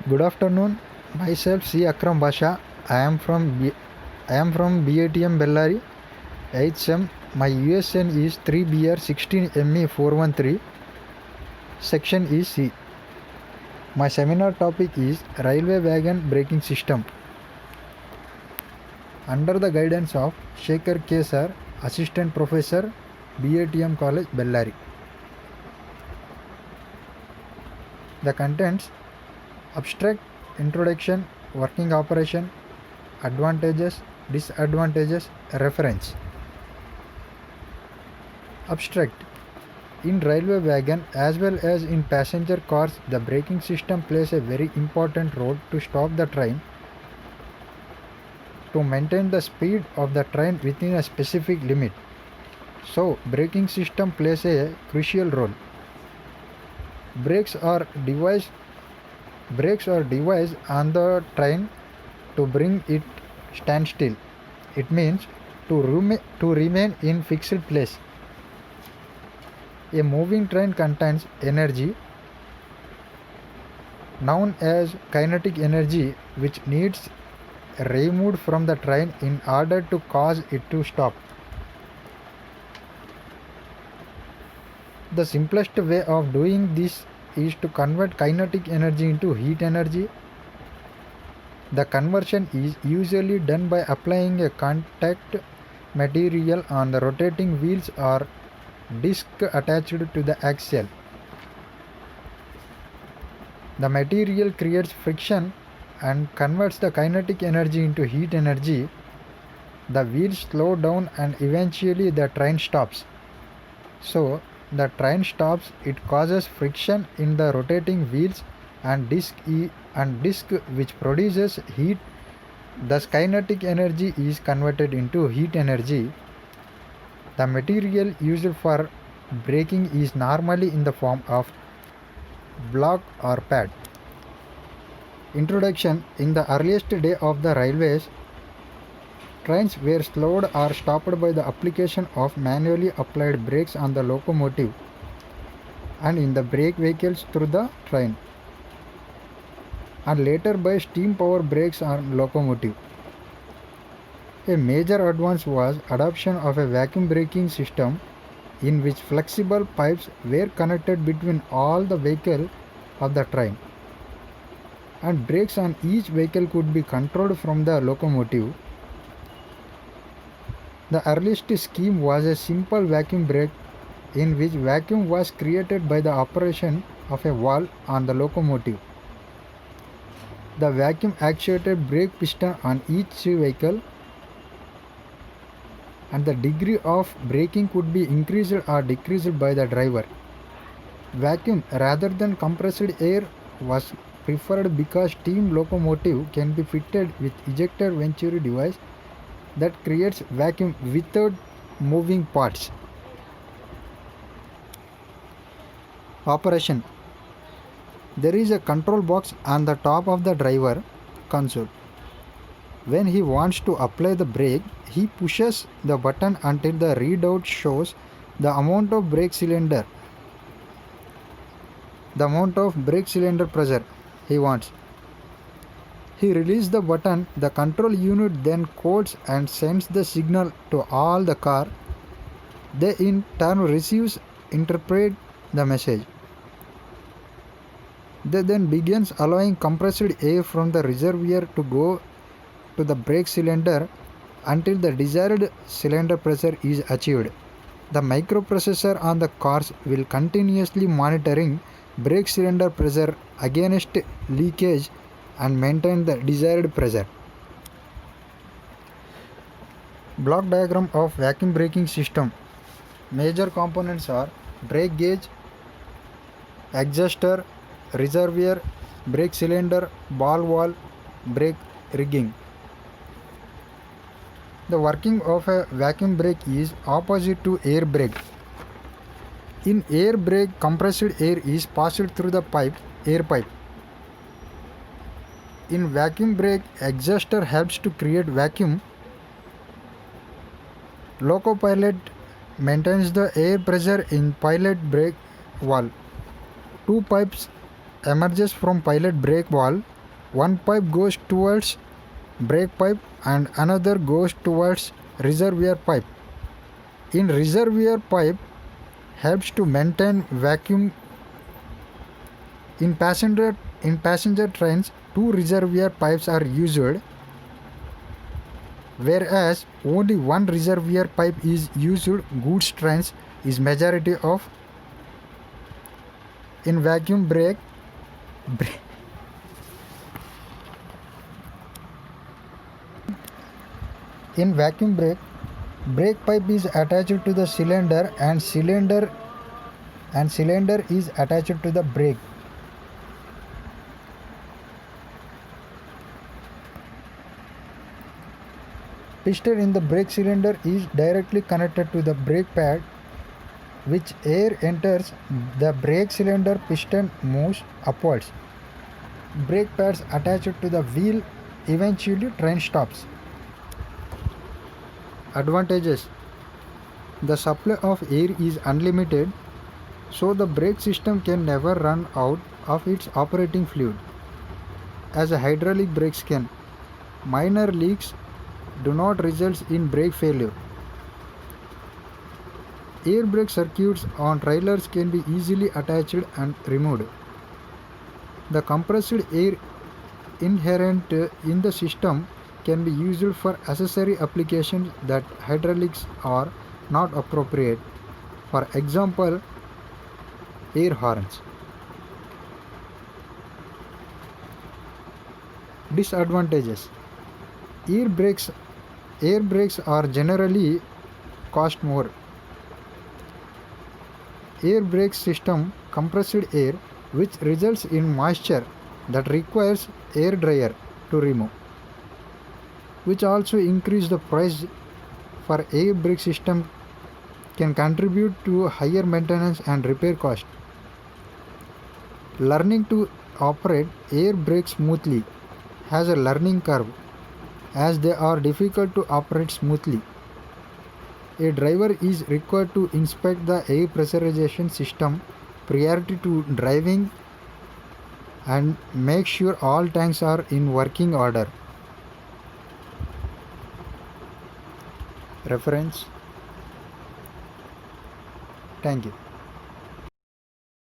Good afternoon. Myself C. Akram Basha. I am from BATM Bellary, 8th SEM. My USN is 3BR 16ME 413. Section is C. My seminar topic is Railway Wagon Braking System. Under the guidance of Shekhar K. Sir, Assistant Professor, BATM College, Bellary. The contents: abstract, introduction, working operation, advantages, disadvantages, reference. Abstract. In railway wagon as well as in passenger cars, the braking system plays a very important role to stop the train, to maintain the speed of the train within a specific limit. So, braking system plays a crucial role. Brakes are devised on the train to bring it standstill. It means to remain in fixed place. A moving train contains energy known as kinetic energy, which needs removed from the train in order to cause it to stop. The simplest way of doing this is to convert kinetic energy into heat energy. The conversion is usually done by applying a contact material on the rotating wheels or disc attached to the axle. The material creates friction and converts the kinetic energy into heat energy. The wheels slow down and eventually the train stops. So, the train stops, it causes friction in the rotating wheels and disc which produces heat. Thus kinetic energy is converted into heat energy. The material used for braking is normally in the form of block or pad. Introduction. In the earliest day of the railways, trains were slowed or stopped by the application of manually applied brakes on the locomotive and in the brake vehicles through the train, and later by steam power brakes on locomotive. A major advance was adoption of a vacuum braking system in which flexible pipes were connected between all the vehicles of the train, and brakes on each vehicle could be controlled from the locomotive. The earliest scheme was a simple vacuum brake in which vacuum was created by the operation of a valve on the locomotive. The vacuum actuated brake piston on each vehicle, and the degree of braking could be increased or decreased by the driver. Vacuum rather than compressed air was preferred because steam locomotive can be fitted with ejector venturi device that creates vacuum without moving parts. Operation. There is a control box on the top of the driver console. When he wants to apply the brake, he pushes the button until the readout shows the amount of brake cylinder pressure he wants. He releases the button, the control unit then codes and sends the signal to all the car. They in turn interpret the message. They then begins allowing compressed air from the reservoir to go to the brake cylinder until the desired cylinder pressure is achieved. The microprocessor on the cars will continuously monitoring brake cylinder pressure against leakage and maintain the desired pressure. Block diagram of vacuum braking system. Major components are brake gauge, exhauster, reservoir, brake cylinder, ball valve, brake rigging. The working of a vacuum brake is opposite to air brake. In air brake, compressed air is passed through the air pipe. In vacuum brake, exhauster helps to create vacuum. Locopilot maintains the air pressure in pilot brake valve. Two pipes emerges from pilot brake valve One pipe goes towards brake pipe and another goes towards reservoir pipe. In reservoir pipe helps to maintain vacuum. In passenger trains, two reservoir pipes are used, whereas only one reservoir pipe is used. Goods trains is majority of. In vacuum brake in vacuum brake pipe is attached to the cylinder and cylinder is attached to the brake. Piston in the brake cylinder is directly connected to the brake pad, which air enters the brake cylinder, piston moves upwards. Brake pads attached to the wheel, eventually train stops. Advantages: the supply of air is unlimited, so the brake system can never run out of its operating fluid, as a hydraulic brakes can. Minor leaks do not result in brake failure. Air brake circuits on trailers can be easily attached and removed. The compressed air inherent in the system can be used for accessory applications that hydraulics are not appropriate. For example, air horns. Disadvantages: air brakes are generally cost more. Air brake system compressed air, which results in moisture that requires air dryer to remove, which also increase the price for air brake system, can contribute to higher maintenance and repair cost. Learning to operate air brakes smoothly has a learning curve, as they are difficult to operate smoothly. A driver is required to inspect the air pressurization system prior to driving and make sure all tanks are in working order. Reference. Thank you.